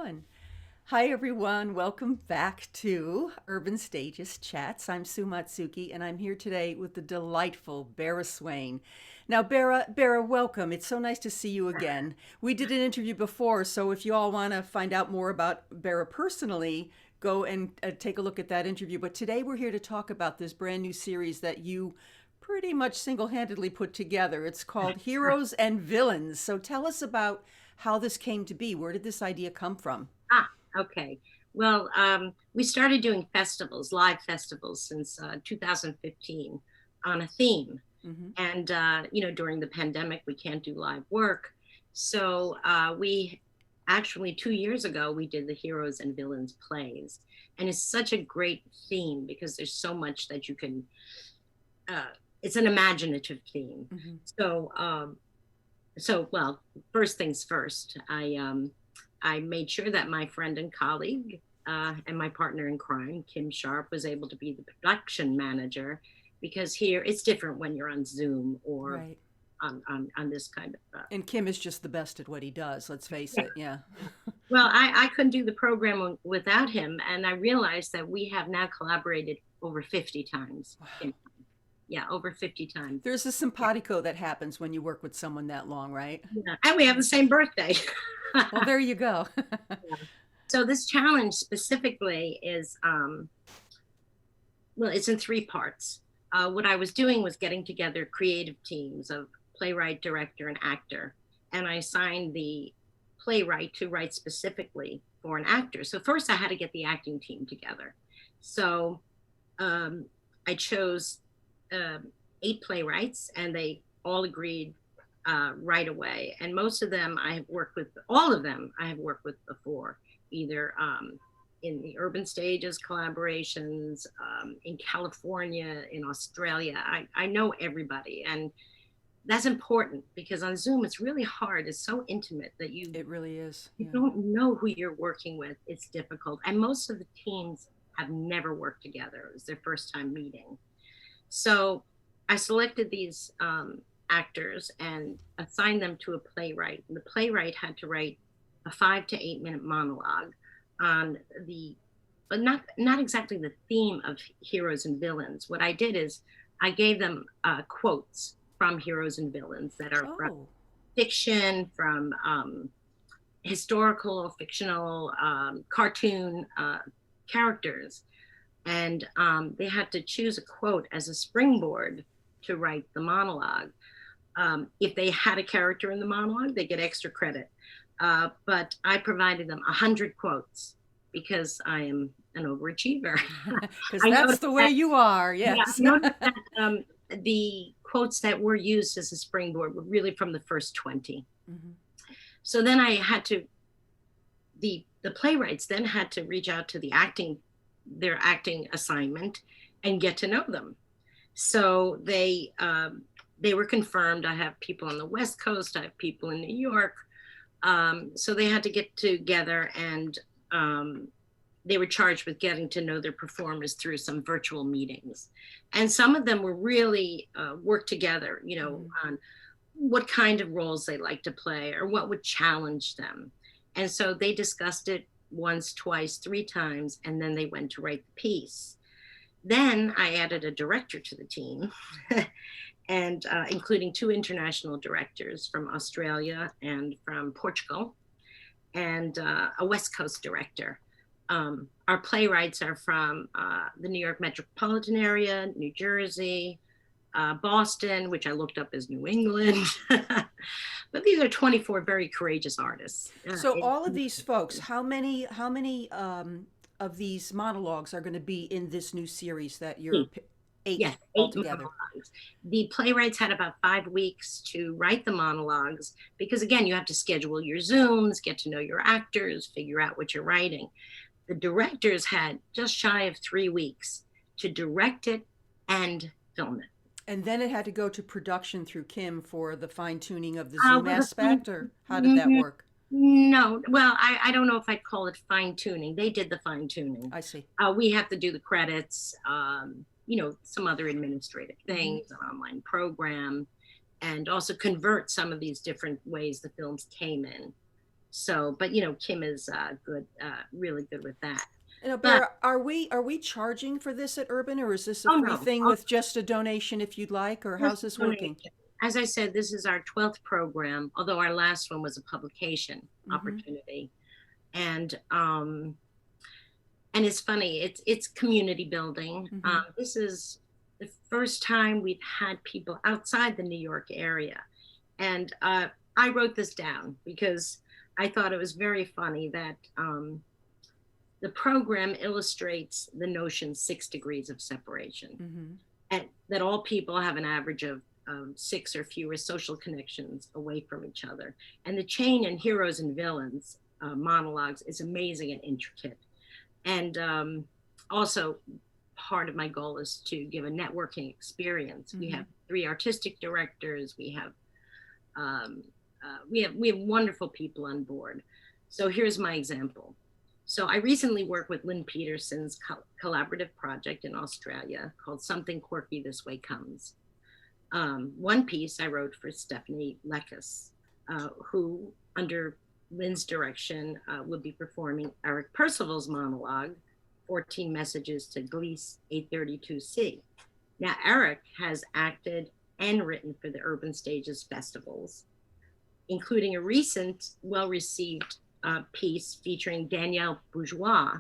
1. Hi, everyone. Welcome back to Urban Stages Chats. I'm Sue Matsuki, and I'm here today with the delightful Bara Swain. Now, Bara, welcome. It's so nice to see you again. We did an interview before, so if you all want to find out more about Bara personally, go and take a look at that interview. But today we're here to talk about this brand new series that you pretty much single-handedly put together. It's called Heroes and Villains. So tell us about how this came to be. Where did this idea come from? Okay. Well, we started doing festivals, live festivals, since 2015 on a theme. Hmm. And, during the pandemic, we can't do live work. So we actually, 2 years ago, we did the Heroes and Villains plays. And it's such a great theme because there's so much that you can, it's an imaginative theme. Hmm. So, well, first things first, I made sure that my friend and colleague and my partner in crime, Kim Sharp, was able to be the production manager because here it's different when you're on Zoom or Right. on this kind of. And Kim is just the best at what he does, let's face Yeah. it. Yeah. Well, I couldn't do the program without him, and I realized that we have now collaborated over 50 times. Wow. Yeah, over 50 times. There's a simpatico that happens when you work with someone that long, right? Yeah. And we have the same birthday. Well, there you go. So this challenge specifically is, well, it's in three parts. What I was doing was getting together creative teams of playwright, director, and actor, and I assigned the playwright to write specifically for an actor. So first, I had to get the acting team together. So um, I chose 8 playwrights, and they all agreed right away. And most of them I have worked with, all of them I have worked with before, either in the urban stages collaborations, in California, in Australia. I know everybody. And that's important because on Zoom, it's really hard. It's so intimate that It really is. you Yeah. don't know who you're working with. It's difficult. And most of the teams have never worked together. It was their first time meeting. So I selected these actors and assigned them to a playwright. And the playwright had to write a 5 to 8 minute monologue on the, but not exactly the theme of heroes and villains. What I did is I gave them quotes from heroes and villains that are from Oh. fiction, from historical, fictional, cartoon characters, and they had to choose a quote as a springboard to write the monologue. If they had a character in the monologue, they get extra credit. But I provided them 100 quotes because I am an overachiever. Because I that's noticed the way that, you are. yeah, I Yes. noticed that the quotes that were used as a springboard were really from the first 20. Hmm. So then I had to, the playwrights then had to reach out to their acting assignment and get to know them. So they were confirmed. I have people on the West Coast. I have people in New York. So they had to get together, and they were charged with getting to know their performers through some virtual meetings. And some of them were really worked together, on what kind of roles they like to play or what would challenge them. And so they discussed it once, twice, 3 times, and then they went to write the piece. Then I added a director to the team, and including 2 international directors from Australia and from Portugal, and a West Coast director. Our playwrights are from the New York metropolitan area, New Jersey, Boston, which I looked up as New England. But these are 24 very courageous artists. So all of these folks, how many of these monologues are going to be in this new series that you're Eight. eight Yes, eight altogether? monologues. The playwrights had about 5 weeks to write the monologues because, again, you have to schedule your Zooms, get to know your actors, figure out what you're writing. The directors had just shy of 3 weeks to direct it and film it. And then it had to go to production through Kim for the fine tuning of the Uh, Zoom with a fine, aspect, or how did that work? no, well, I don't know if I'd call it fine tuning. They did the fine tuning. I see. We have to do the credits, some other administrative Hmm. things, an online program, and also convert some of these different ways the films came in. So, but Kim is good, really good with that. You know, But Bara, are we charging for this at Urban, or is this a oh free no, thing with just a donation if you'd like, or just how's this donation. working? As I said, this is our 12th program, although our last one was a publication Mm-hmm. opportunity. And and it's funny, it's community building. Mm-hmm. This is the first time we've had people outside the New York area. And I wrote this down because I thought it was very funny that the program illustrates the notion 6 degrees of separation, Mm-hmm. and that all people have an average of 6 or fewer social connections away from each other. And the chain in Heroes and Villains monologues is amazing and intricate. And also, part of my goal is to give a networking experience. We Mm-hmm. have 3 artistic directors. We have wonderful people on board. So here's my example. So I recently worked with Lynn Peterson's collaborative project in Australia called Something Quirky This Way Comes. One piece I wrote for Stephanie Lekes, who, under Lynn's direction, will be performing Eric Percival's monologue, 14 Messages to Gliese 832C. Now, Eric has acted and written for the Urban Stages festivals, including a recent, well received piece featuring Danielle Bourgeois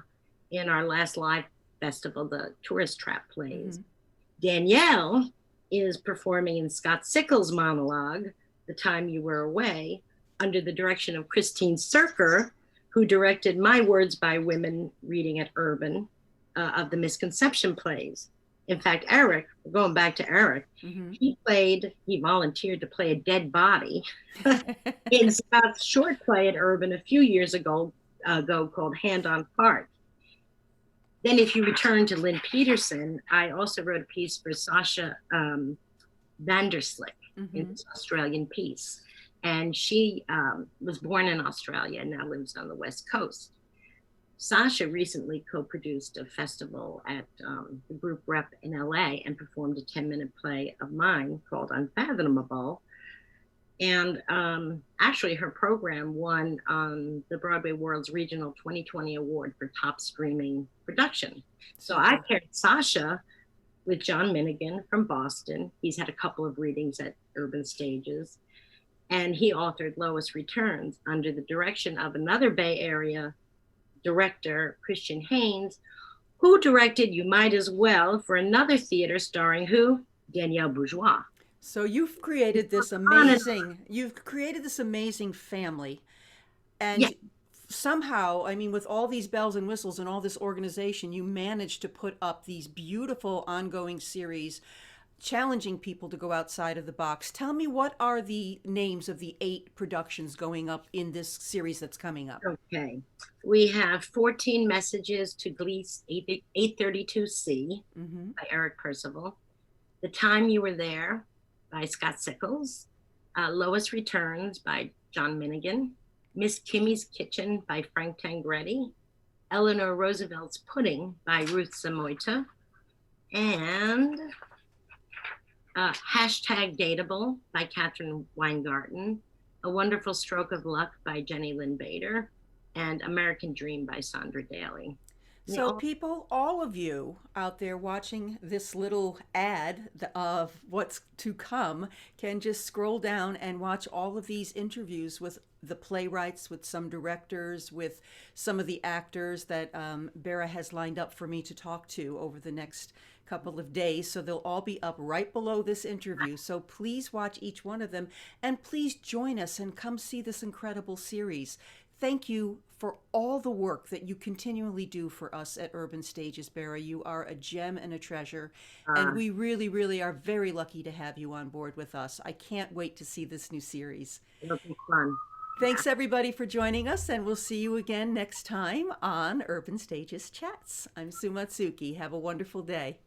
in our last live festival, the Tourist Trap Plays. Mm-hmm. Danielle is performing in Scott Sickles' monologue, The Time You Were Away, under the direction of Christine Serker, who directed My Words by Women reading at Urban of the Misconception plays. In fact, Eric, going back to Eric, Mm-hmm. he volunteered to play a dead body in Scott's short play at Urban a few years ago called Hand on Heart. Then, if you return to Lynn Peterson, I also wrote a piece for Sasha Vanderslick in Mm-hmm. this Australian piece. And she was born in Australia and now lives on the West Coast. Sasha recently co-produced a festival at the group Rep in LA and performed a 10-minute play of mine called Unfathomable. And actually, her program won the Broadway World's Regional 2020 Award for Top Streaming Production. So I paired Sasha with John Minigan from Boston. He's had a couple of readings at Urban Stages. And he authored Lois Returns under the direction of another Bay Area director, Christian Haynes, who directed You Might As Well for another theater starring who? Danielle Bourgeois. So you've created this amazing family, Yeah, and somehow, I mean, with all these bells and whistles and all this organization, you managed to put up these beautiful ongoing series, challenging people to go outside of the box. Tell me, what are the names of the 8 productions going up in this series that's coming up? okay. We have 14 Messages to Gliese 832C Mm-hmm. by Eric Percival, The Time You Were There by Scott Sickles, Lois Returns by John Minigan, Miss Kimmy's Kitchen by Frank Tangretti, Eleanor Roosevelt's Pudding by Ruth Samoita, and Hashtag Dateable by Catherine Weingarten, A Wonderful Stroke of Luck by Jenny Lynn Bader, and American Dream by Sandra Daly. So, people, all of you out there watching this little ad of what's to come can just scroll down and watch all of these interviews with the playwrights, with some directors, with some of the actors that Bara has lined up for me to talk to over the next couple of days. So they'll all be up right below this interview. So please watch each one of them, and please join us and come see this incredible series. Thank you for all the work that you continually do for us at Urban Stages, Bara. You are a gem and a treasure, and we really, really are very lucky to have you on board with us. I can't wait to see this new series. It'll be fun. Thanks, everybody, for joining us, and we'll see you again next time on Urban Stages Chats. I'm Sue Matsuki. Have a wonderful day.